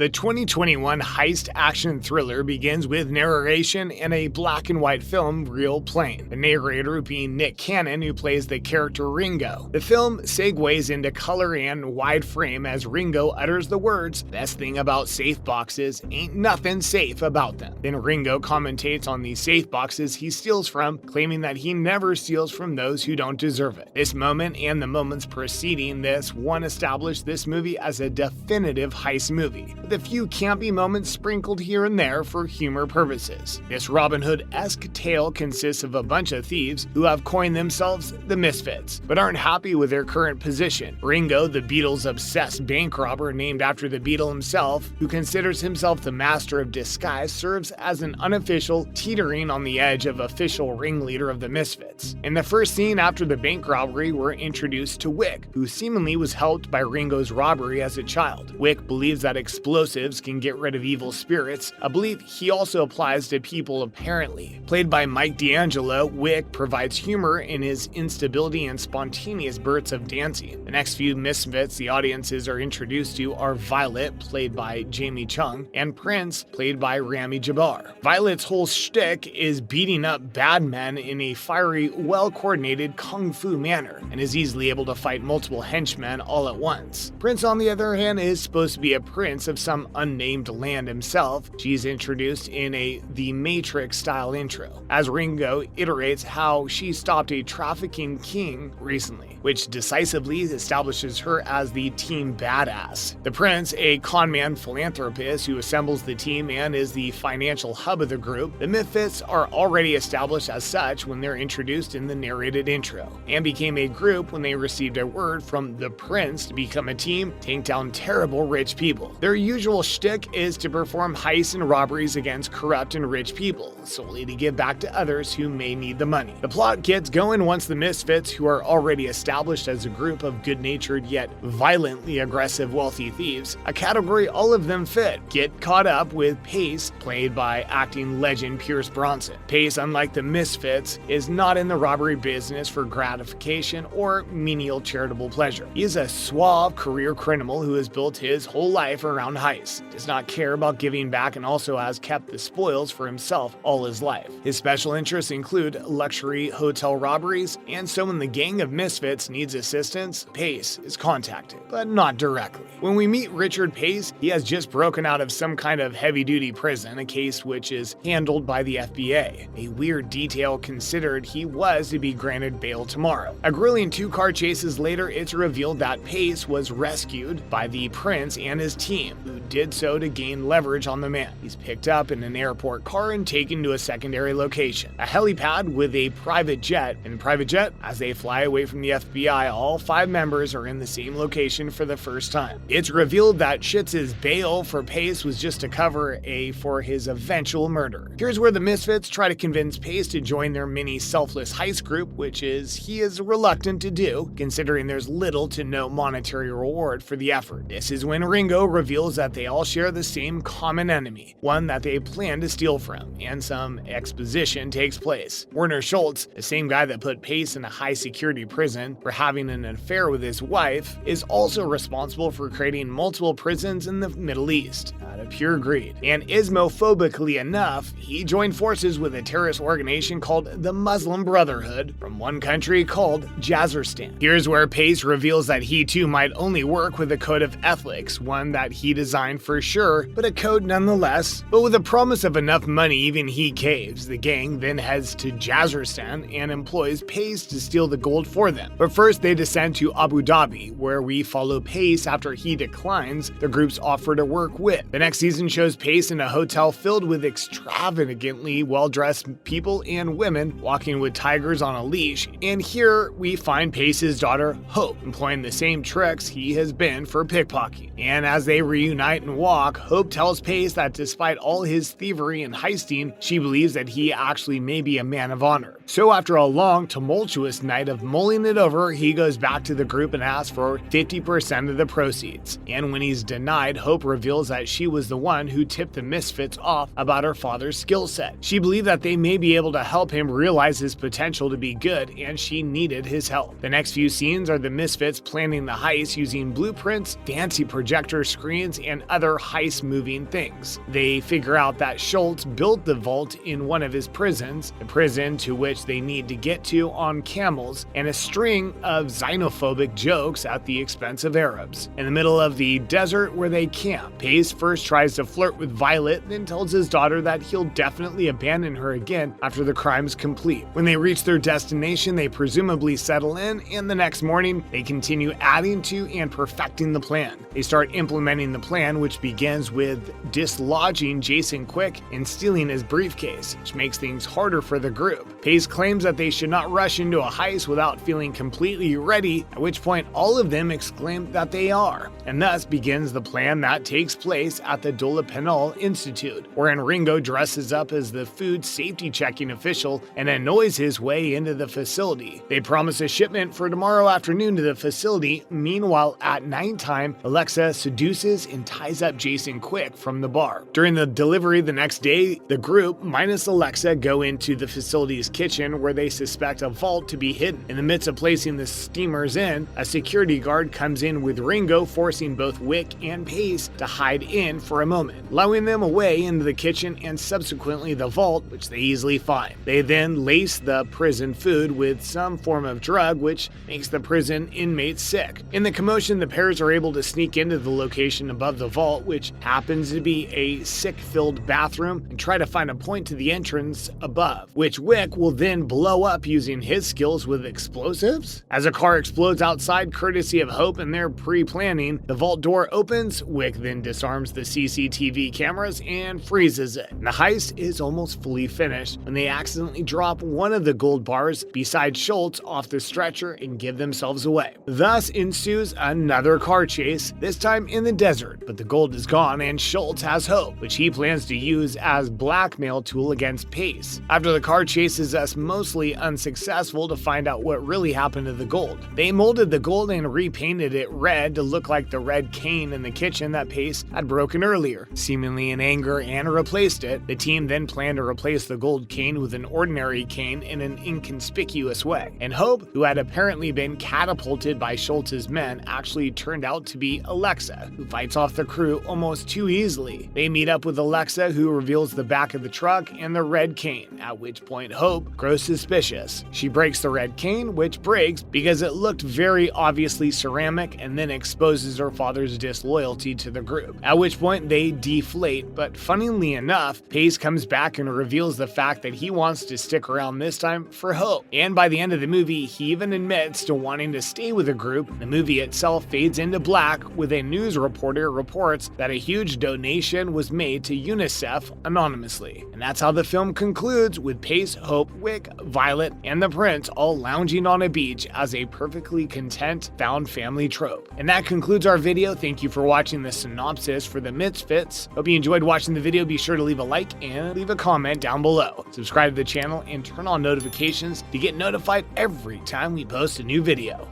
The 2021 heist action thriller begins with narration and a black and white film reel playing, the narrator being Nick Cannon, who plays the character Ringo. The film segues into color and wide frame as Ringo utters the words, "Best thing about safe boxes, ain't nothing safe about them." Then Ringo commentates on the safe boxes he steals from, claiming that he never steals from those who don't deserve it. This moment and the moments preceding this one established this movie as a definitive heist movie, with a few campy moments sprinkled here and there for humor purposes. This Robin Hood-esque tale consists of a bunch of thieves who have coined themselves the Misfits, but aren't happy with their current position. Ringo, the Beatles-obsessed bank robber named after the Beatle himself, who considers himself the master of disguise, serves as an unofficial, teetering on the edge of official ringleader of the Misfits. In the first scene after the bank robbery, we're introduced to Wick, who seemingly was helped by Ringo's robbery as a child. Wick believes that explosives can get rid of evil spirits, a belief he also applies to people apparently. Played by Mike D'Angelo, Wick provides humor in his instability and spontaneous bursts of dancing. The next few Misfits the audiences are introduced to are Violet, played by Jamie Chung, and Prince, played by Rami Jaber. Violet's whole shtick is beating up bad men in a fiery, well-coordinated kung fu manner, and is easily able to fight multiple henchmen all at once. Prince, on the other hand, is supposed to be a prince of some unnamed land himself. She's introduced in a The Matrix-style intro, as Ringo iterates how she stopped a trafficking king recently, which decisively establishes her as the team badass. The prince, a conman philanthropist who assembles the team and is the financial hub of the group, the Misfits are already established as such when they're introduced in the narrated intro, and became a group when they received a word from the prince to become a team, take down terrible rich people. Their usual shtick is to perform heists and robberies against corrupt and rich people, solely to give back to others who may need the money. The plot gets going once the Misfits, who are already established as a group of good-natured yet violently aggressive wealthy thieves, a category all of them fit, get caught up with Pace, played by acting legend Pierce Brosnan. Pace, unlike the Misfits, is not in the robbery business for gratification or menial charitable pleasure. He is a suave career criminal who has built his whole life around heists, does not care about giving back, and also has kept the spoils for himself all his life. His special interests include luxury hotel robberies, and so when the gang of Misfits needs assistance, Pace is contacted, but not directly. When we meet Richard Pace, he has just broken out of some kind of heavy-duty prison, a case which is handled by the FBI. A weird detail considered he was to be granted bail tomorrow. A grueling two-car chases later, it's revealed that Pace was rescued by the prince and his team, who did so to gain leverage on the man. He's picked up in an airport car and taken to a secondary location, a helipad with a private jet. In the private jet, as they fly away from the FBI, all 5 members are in the same location for the first time. It's revealed that Schitz's bail for Pace was just to cover for his eventual murder. Here's where the Misfits try to convince Pace to join their mini selfless heist group, which he is reluctant to do, considering there's little to no monetary reward for the effort. This is when Ringo reveals that they all share the same common enemy, one that they plan to steal from, and some exposition takes place. Werner Schultz, the same guy that put Pace in a high-security prison for having an affair with his wife, is also responsible for creating multiple prisons in the Middle East, out of pure greed. And Ismophobically enough, he joined forces with a terrorist organization called the Muslim Brotherhood from one country called Jazarstan. Here's where Pace reveals that he too might only work with a code of ethics, one that he designed for sure, but a code nonetheless. But with a promise of enough money, even he caves. The gang then heads to Jazarstan and employs Pace to steal the gold for them. But first they descend to Abu Dhabi, where we follow Pace after he declines the group's offer to work with. The next season shows Pace in a hotel filled with extravagantly well-dressed people and women walking with tigers on a leash, and here we find Pace's daughter Hope employing the same tricks he has been for pickpocketing. And as they reunite and walk, Hope tells Pace that despite all his thievery and heisting, she believes that he actually may be a man of honor. So after a long, tumultuous night of mulling it over However, he goes back to the group and asks for 50% of the proceeds. And when he's denied, Hope reveals that she was the one who tipped the Misfits off about her father's skill set. She believed that they may be able to help him realize his potential to be good, and she needed his help. The next few scenes are the Misfits planning the heist using blueprints, fancy projector screens, and other heist-moving things. They figure out that Schultz built the vault in one of his prisons, the prison to which they need to get to on camels, and a string of xenophobic jokes at the expense of Arabs. In the middle of the desert where they camp, Pace first tries to flirt with Violet, then tells his daughter that he'll definitely abandon her again after the crime's complete. When they reach their destination, they presumably settle in, and the next morning, they continue adding to and perfecting the plan. They start implementing the plan, which begins with dislodging Jason Quick and stealing his briefcase, which makes things harder for the group. Pace claims that they should not rush into a heist without feeling completely ready, at which point all of them exclaim that they are. And thus begins the plan that takes place at the Dula Penal Institute, wherein Ringo dresses up as the food safety checking official and annoys his way into the facility. They promise a shipment for tomorrow afternoon to the facility. Meanwhile, at nighttime, Alexa seduces and ties up Jason Quick from the bar. During the delivery the next day, the group, minus Alexa, go into the facility's kitchen where they suspect a vault to be hidden. In the midst of placing the steamers in, a security guard comes in with Ringo, forcing both Wick and Pace to hide in for a moment, allowing them away into the kitchen and subsequently the vault, which they easily find. They then lace the prison food with some form of drug, which makes the prison inmates sick. In the commotion, the pairs are able to sneak into the location above the vault, which happens to be a sick-filled bathroom, and try to find a point to the entrance above, which Wick will then blow up using his skills with explosives. As a car explodes outside, courtesy of Hope and their pre-planning, the vault door opens. Wick then disarms the CCTV cameras and freezes it. And the heist is almost fully finished when they accidentally drop one of the gold bars beside Schultz off the stretcher and give themselves away. Thus ensues another car chase, this time in the desert, but the gold is gone and Schultz has Hope, which he plans to use as blackmail tool against Pace. After the car chase is thus mostly unsuccessful to find out what really happened to the gold. They molded the gold and repainted it red to look like the red cane in the kitchen that Pace had broken earlier, seemingly in anger, and replaced it. The team then planned to replace the gold cane with an ordinary cane in an inconspicuous way. And Hope, who had apparently been catapulted by Schultz's men, actually turned out to be Alexa, who fights off the crew almost too easily. They meet up with Alexa, who reveals the back of the truck and the red cane, at which point Hope grows suspicious. She breaks the red cane, which breaks because it looked very obviously ceramic, and then exposes her father's disloyalty to the group, at which point they deflate. But funnily enough, Pace comes back and reveals the fact that he wants to stick around this time for Hope. And by the end of the movie, he even admits to wanting to stay with the group. The movie itself fades into black with a news reporter reports that a huge donation was made to UNICEF anonymously. And that's how the film concludes, with Pace, Hope, Wick, Violet, and the Prince all lounging on a beach as a perfectly content found family trope. And that concludes our video. Thank you for watching the synopsis for the Misfits. Hope you enjoyed watching the video. Be sure to leave a like and leave a comment down below. Subscribe to the channel and turn on notifications to get notified every time we post a new video.